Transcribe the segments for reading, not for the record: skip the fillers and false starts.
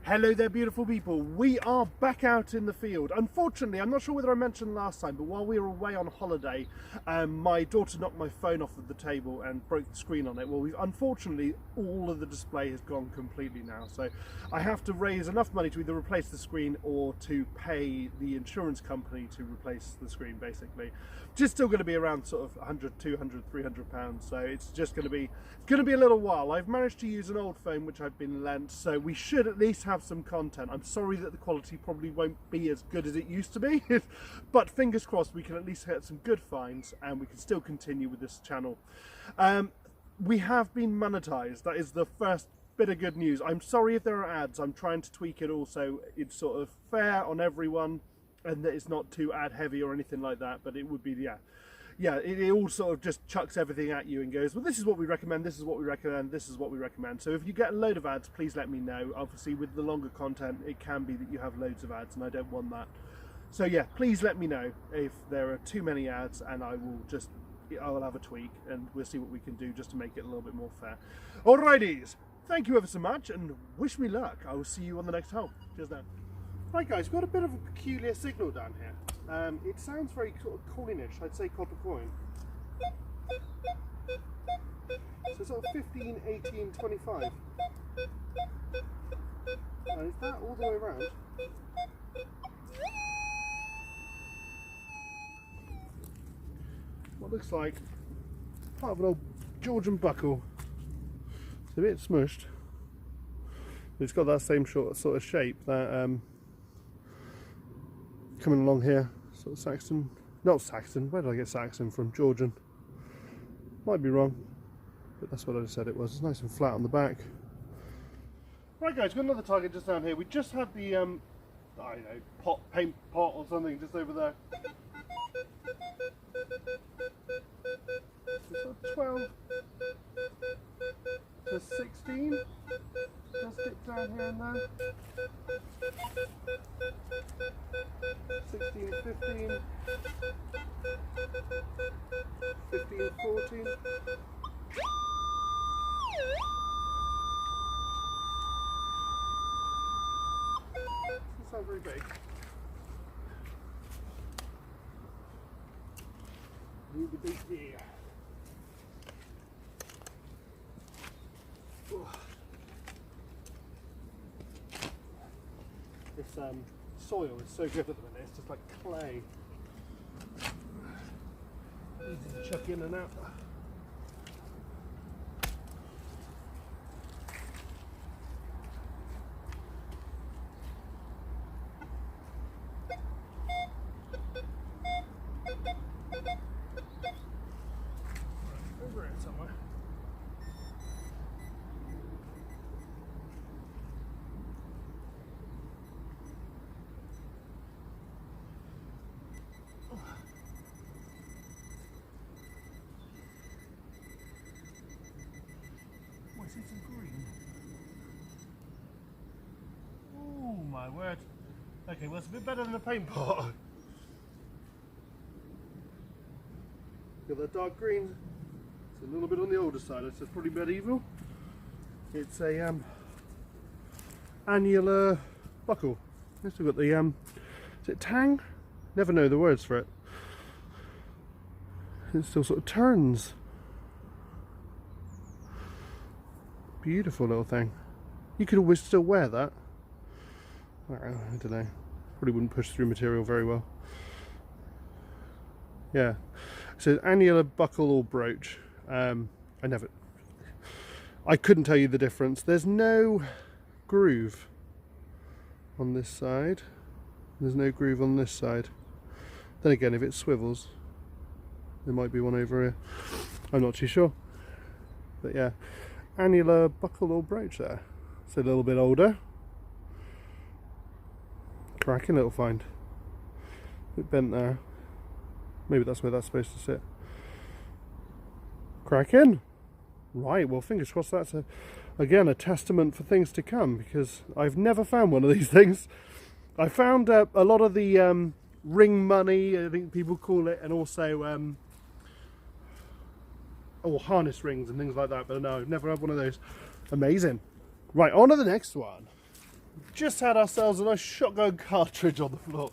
Hello there, beautiful people. We are back out in the field. Unfortunately, I'm not sure whether I mentioned last time, but while we were away on holiday, my daughter knocked my phone off of the table and broke the screen on it. Well, unfortunately, all of the display has gone completely now. So I have to raise enough money to either replace the screen or to pay the insurance company to replace the screen, basically. Which is still going to be around sort of 100, 200, 300 pounds. So it's just going to be a little while. I've managed to use an old phone, which I've been lent, so we should at least have some content. I'm sorry that the quality probably won't be as good as it used to be, but fingers crossed we can at least get some good finds and we can still continue with this channel. We have been monetized. That is the first bit of good news. I'm sorry if there are ads. I'm trying to tweak it also. It's sort of fair on everyone and that it's not too ad heavy or anything like that, but it would be, yeah, it all sort of just chucks everything at you and goes, well, this is what we recommend, this is what we recommend, this is what we recommend. So if you get a load of ads, please let me know. Obviously, with the longer content, it can be that you have loads of ads, and I don't want that. So yeah, please let me know if there are too many ads, and I'll have a tweak, and we'll see what we can do just to make it a little bit more fair. Alrighties, thank you ever so much, and wish me luck. I will see you on the next hole. Cheers now. Right guys, we've got a bit of a peculiar signal down here. It sounds very sort of coinish, I'd say copper coin. So sort of 15, 18, 25. And is that all the way around? What looks like part of an old Georgian buckle. It's a bit smushed. It's got that same sort of shape that coming along here, sort of Saxon, not Saxon, where did I get Saxon from? Georgian. Might be wrong, but that's what I just said it was. It's nice and flat on the back. Right guys, we've got another target just down here. We just had the, I don't know, paint pot or something just over there. So sort of 12 to 16. Just dip down here and there. 16, 15, 15, 14. Doesn't sound very big. Move the beat here. This soil is so good at the minute, it's just like clay. Easy to chuck in and out. Over here somewhere. See some green. Oh my word. Okay, well it's a bit better than a paint pot. Got that dark green. It's a little bit on the older side. It's probably medieval. It's a annular buckle. We've still got the is it tang? Never know the words for it. It still sort of turns. Beautiful little thing. You could always still wear that. I don't know. Probably wouldn't push through material very well. Yeah. So annular buckle or brooch. I couldn't tell you the difference. There's no groove on this side. There's no groove on this side. Then again, if it swivels, there might be one over here. I'm not too sure. But yeah. Annular buckle or brooch there. It's a little bit older. Cracking little find. A bit bent there. Maybe that's where that's supposed to sit. Cracking. Right, well fingers crossed that's again a testament for things to come, because I've never found one of these things. I found a lot of the ring money, I think people call it, and also harness rings and things like that, but no, I've never had one of those. Amazing. Right, on to the next one. just had ourselves a nice shotgun cartridge on the floor.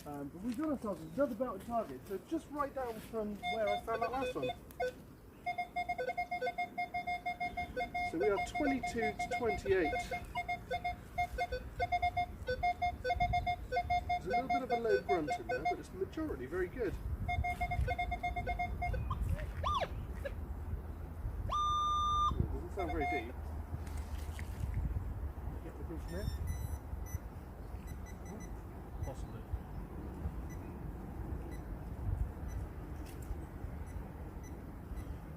But we got ourselves another belted target, so just right down from where I found that last one. So we are 22 to 28. There's a little bit of a low grunt in there, but it's majority very good. Doesn't sound very deep. Get the brooch there? Possibly.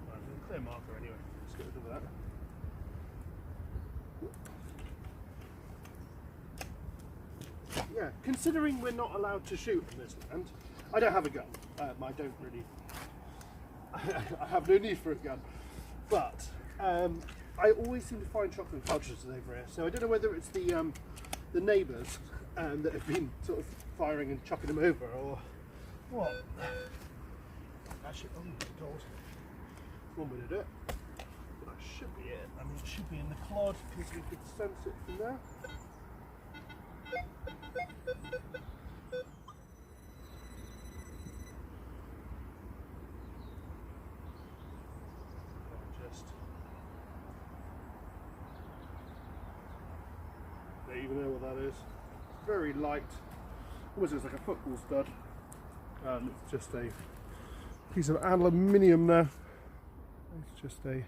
Right, there's a clear marker anyway. Let's get rid of that. Yeah, considering we're not allowed to shoot on this land, I don't have a gun. I don't really. I have no need for a gun, but I always seem to find shotgun cartridges over here. So I don't know whether it's the neighbours that have been sort of firing and chucking them over, or what. Actually, oh my god, one way to do it. But that should be it. I mean, it should be in the clod because we could sense it from there. Don't even know what that is. It's very light, almost looks like a football stud. It's just a piece of aluminium there. It's just a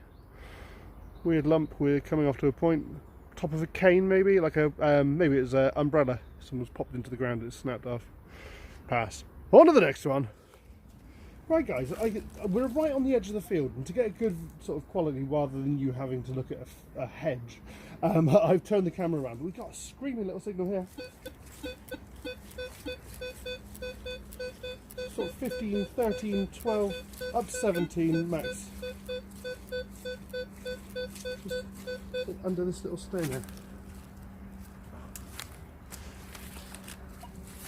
weird lump. We're coming off to a point. Top of a cane, maybe like a maybe it's an umbrella. Someone's popped into the ground. It's snapped off. Pass. On to the next one. Right, guys, we're right on the edge of the field, and to get a good sort of quality, rather than you having to look at a hedge, I've turned the camera around. We've got a screaming little signal here. Sort of 15, 13, 12, up to 17 max. Just under this little stone here.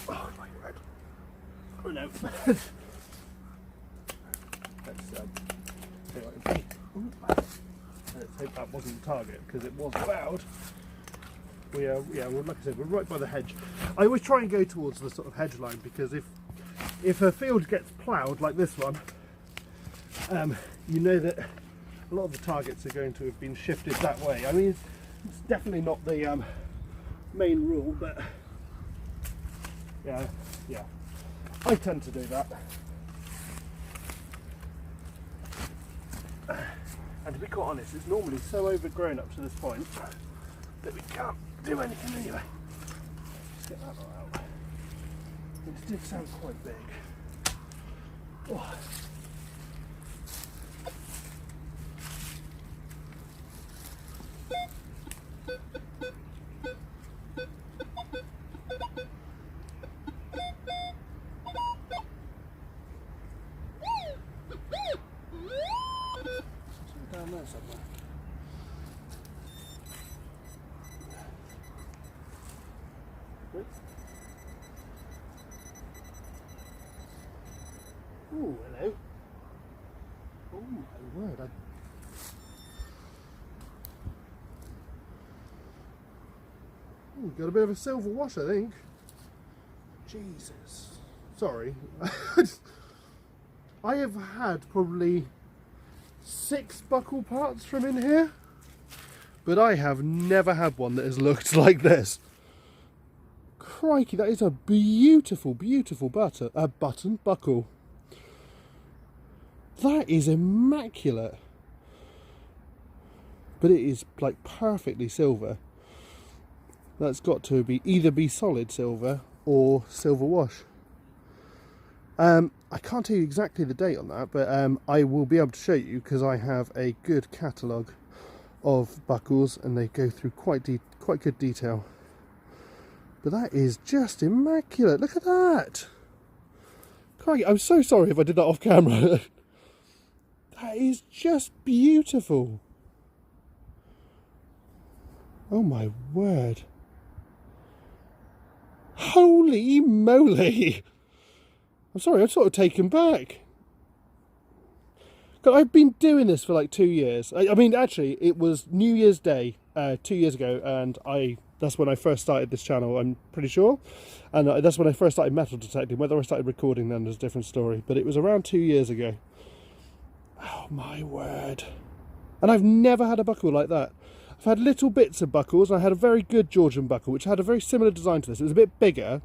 Oh my word. Oh no. Let's hope that wasn't the target, because it was loud. Yeah, well, like I said, we're right by the hedge. I always try and go towards the sort of hedge line, because if a field gets ploughed like this one, you know that a lot of the targets are going to have been shifted that way. I mean, it's definitely not the main rule, but yeah, I tend to do that. And to be quite honest, it's normally so overgrown up to this point that we can't do anything anyway. Let's get that lot out. It did sound quite big. Oh. Down there somewhere. Wait. Oh, hello. Oh my word. Got a bit of a silver wash, I think. Jesus. Sorry. I have had probably 6 buckle parts from in here, but I have never had one that has looked like this. Crikey, that is a beautiful, beautiful buckle. That is immaculate. But it is like perfectly silver. That's got to be either be solid silver or silver wash. I can't tell you exactly the date on that, but I will be able to show you, because I have a good catalogue of buckles and they go through quite good detail. But that is just immaculate. Look at that. Crikey, I'm so sorry if I did that off camera. That is just beautiful. Oh my word. Holy moly. I'm sorry, I'm sort of taken back. God, I've been doing this for like 2 years. I mean, actually, it was New Year's Day 2 years ago, and I That's when I first started this channel, I'm pretty sure. And that's when I first started metal detecting. Whether I started recording then is a different story. But it was around 2 years ago. Oh my word. And I've never had a buckle like that. I've had little bits of buckles. I had a very good Georgian buckle, which had a very similar design to this. It was a bit bigger,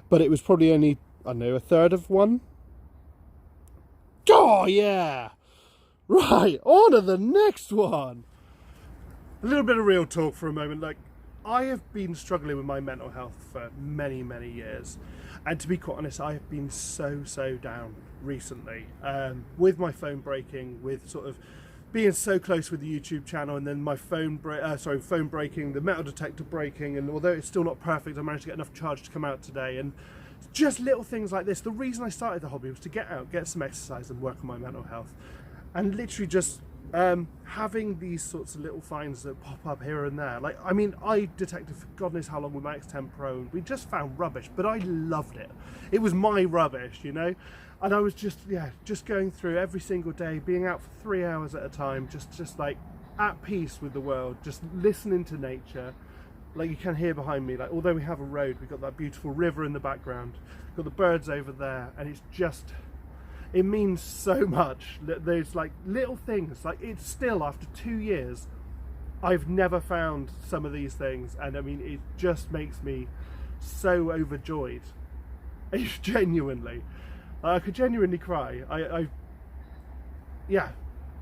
but it was probably only, I don't know, a third of one. Oh yeah! Right, on to the next one. A little bit of real talk for a moment. Like, I have been struggling with my mental health for many, many years. And to be quite honest, I have been so down recently. With my phone breaking, with sort of being so close with the YouTube channel, and then my phone breaking, the metal detector breaking, and although it's still not perfect, I managed to get enough charge to come out today. And just little things like this. The reason I started the hobby was to get out, get some exercise and work on my mental health. And literally just having these sorts of little finds that pop up here and there. Like, I mean, I detected for God knows how long with my X10 Pro, and we just found rubbish, but I loved it. It was my rubbish, you know? And I was just, yeah, just going through every single day, being out for 3 hours at a time, just like at peace with the world, just listening to nature. Like you can hear behind me, like although we have a road, we've got that beautiful river in the background, we've got the birds over there, and it's just, it means so much. There's like little things, like it's still after 2 years, I've never found some of these things, and I mean, it just makes me so overjoyed. It's genuinely, I could genuinely cry. Yeah,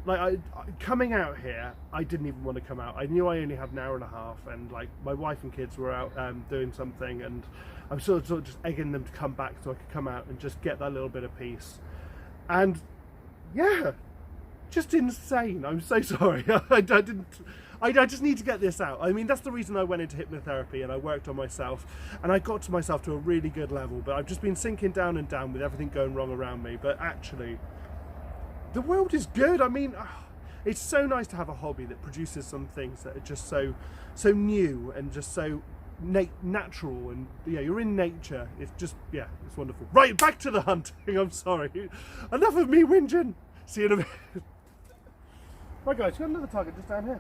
like coming out here, I didn't even want to come out. I knew I only had an hour and a half, and like my wife and kids were out doing something, and I'm sort of just egging them to come back so I could come out and just get that little bit of peace. And yeah, just insane. I'm so sorry. I just need to get this out. I mean, that's the reason I went into hypnotherapy and I worked on myself, and I got to myself to a really good level, but I've just been sinking down and down with everything going wrong around me. But actually, the world is good. I mean, it's so nice to have a hobby that produces some things that are just so new and just so natural, and yeah, you're in nature. It's just, yeah, it's wonderful. Right, back to the hunting. I'm sorry. Enough of me whinging. See you in a minute. Right guys, got another target just down here.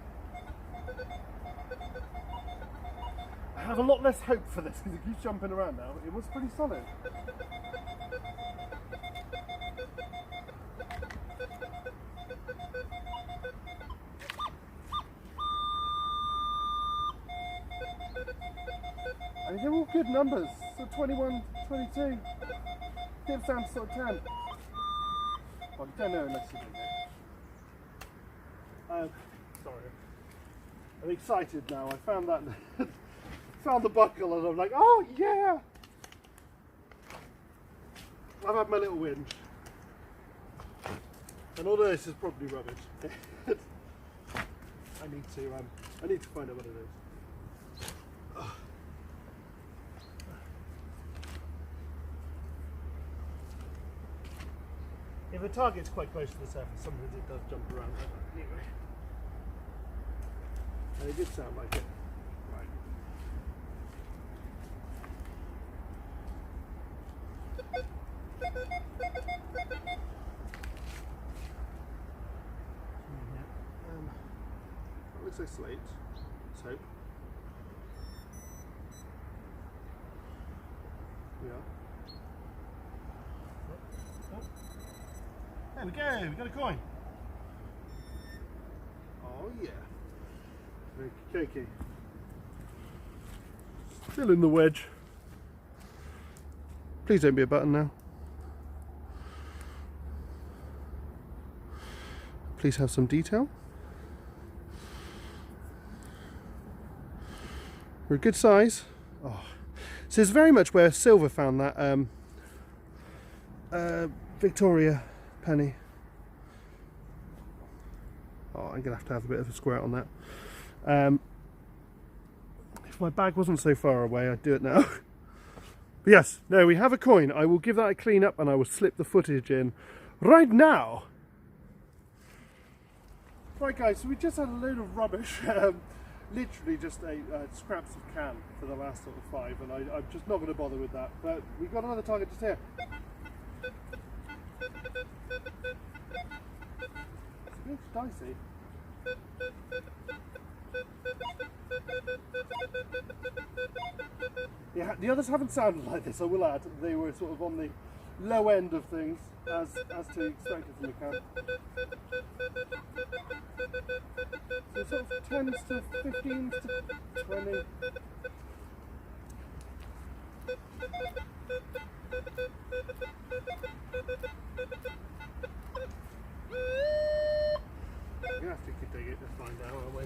I have a lot less hope for this because it keeps jumping around now. It was pretty solid. I mean, they're all good numbers. So 21, 22. Dips down to sort of 10. Well, you don't know unless you do it. Sorry. I'm excited now. I found that. Found the buckle, and I'm like, oh yeah! I've had my little whinge. And although this is probably rubbish, I need to find out what it is. If a target's quite close to the surface, sometimes it does jump around like that. Anyway. And it did sound like it. Right. That looks like slate. Let's hope. Yeah. There we go, we got a coin. Oh yeah. Okay. Still in the wedge. Please don't be a button now. Please have some detail. We're a good size. Oh. So it's very much where Silver found that Victoria penny. Oh, I'm gonna have to have a bit of a squirt on that. If my bag wasn't so far away, I'd do it now. But yes, no, we have a coin. I will give that a clean up and I will slip the footage in right now. Right guys, so we just had a load of rubbish. Literally just scraps of can for the last sort of 5, and I'm just not going to bother with that. But we've got another target just here. It's dicey. Yeah, the others haven't sounded like this, I will add. They were sort of on the low end of things, as to expect from a camp. So sort of 10s to 15s to 20. We're gonna have to dig it to find out, aren't we?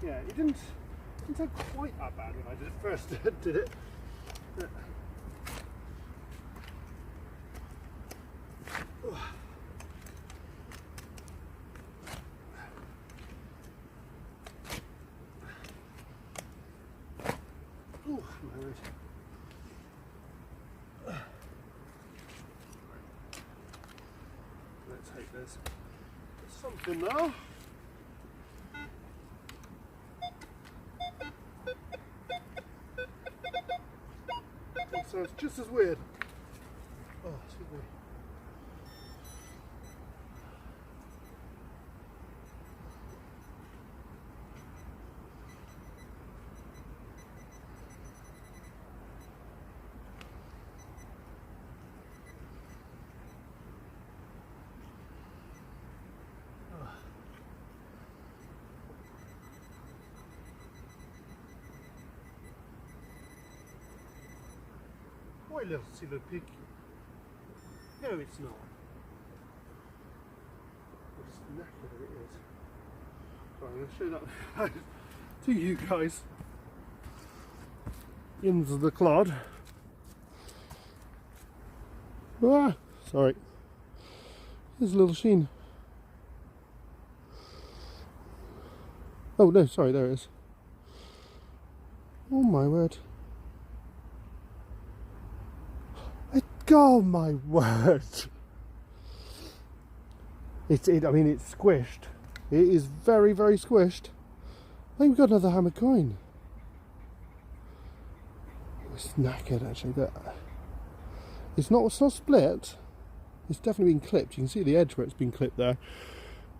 Yeah, it didn't sound quite that bad when I first did it. Oh, my word. Let's hope there's something there. That sounds just as weird. Oh, excuse me. Why see the pig? No, it's not. It's knackered, it is. Sorry, I'm going to show that to you guys. Into the clod. Ah, sorry. There's a little sheen. Oh no, sorry, there it is. Oh my word. Oh my word! I mean, it's squished. It is very, very squished. I think we've got another hammer coin. It's knackered actually, but it's not split. It's definitely been clipped. You can see the edge where it's been clipped there.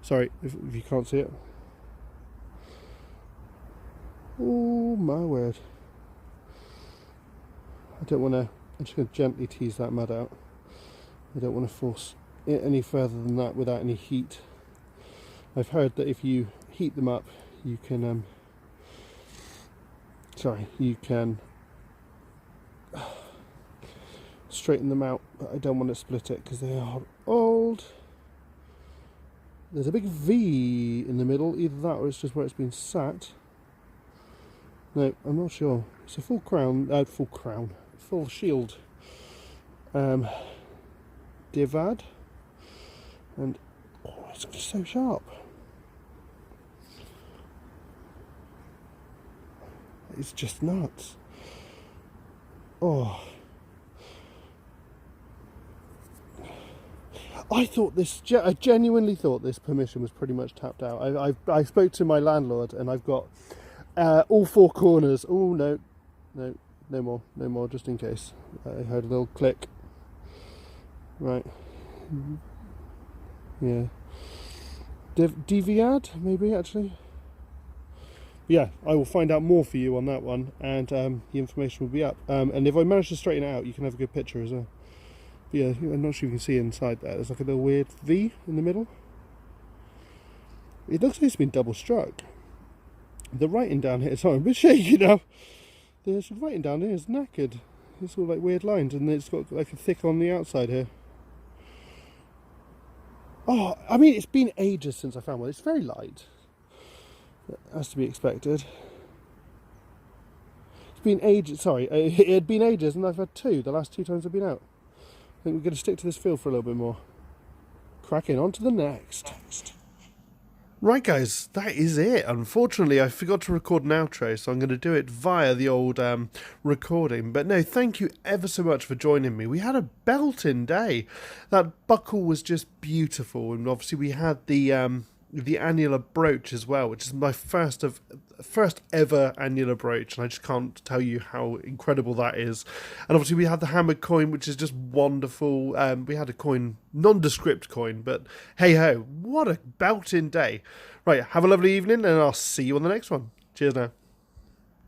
Sorry if you can't see it. Oh my word! I don't want to. I'm just going to gently tease that mud out. I don't want to force it any further than that without any heat. I've heard that if you heat them up, you can straighten them out, but I don't want to split it because they are old. There's a big V in the middle, either that or it's just where it's been sat. No, I'm not sure. It's a full shield divad, and oh, it's just so sharp. It's just nuts. Oh, I genuinely thought this permission was pretty much tapped out. I spoke to my landlord and I've got all four corners. Oh no, no more, just in case. I heard a little click. Right. Yeah. Deviad, maybe, actually. Yeah, I will find out more for you on that one, and the information will be up. And if I manage to straighten it out, you can have a good picture as well. But yeah, I'm not sure you can see inside there. There's like a little weird V in the middle. It looks like it's been double struck. The writing down here, sorry, I'm a bit shaky now. The writing down here is knackered. It's all like weird lines, and it's got like a thick on the outside here. Oh, I mean, it's been ages since I found one. It's very light. As to be expected. It's been ages, sorry, it had been ages, and I've had two, the last 2 times I've been out. I think we're going to stick to this field for a little bit more. Cracking on to the next. Right guys, that is it. Unfortunately, I forgot to record an outro, so I'm going to do it via the old recording. But no, thank you ever so much for joining me. We had a belting day. That buckle was just beautiful, and obviously we had the annular brooch as well, which is my first ever annular brooch, and I just can't tell you how incredible that is. And obviously we had the hammered coin, which is just wonderful. We had a coin, nondescript coin, but hey ho, what a belting day. Right, have a lovely evening, and I'll see you on the next one. Cheers now.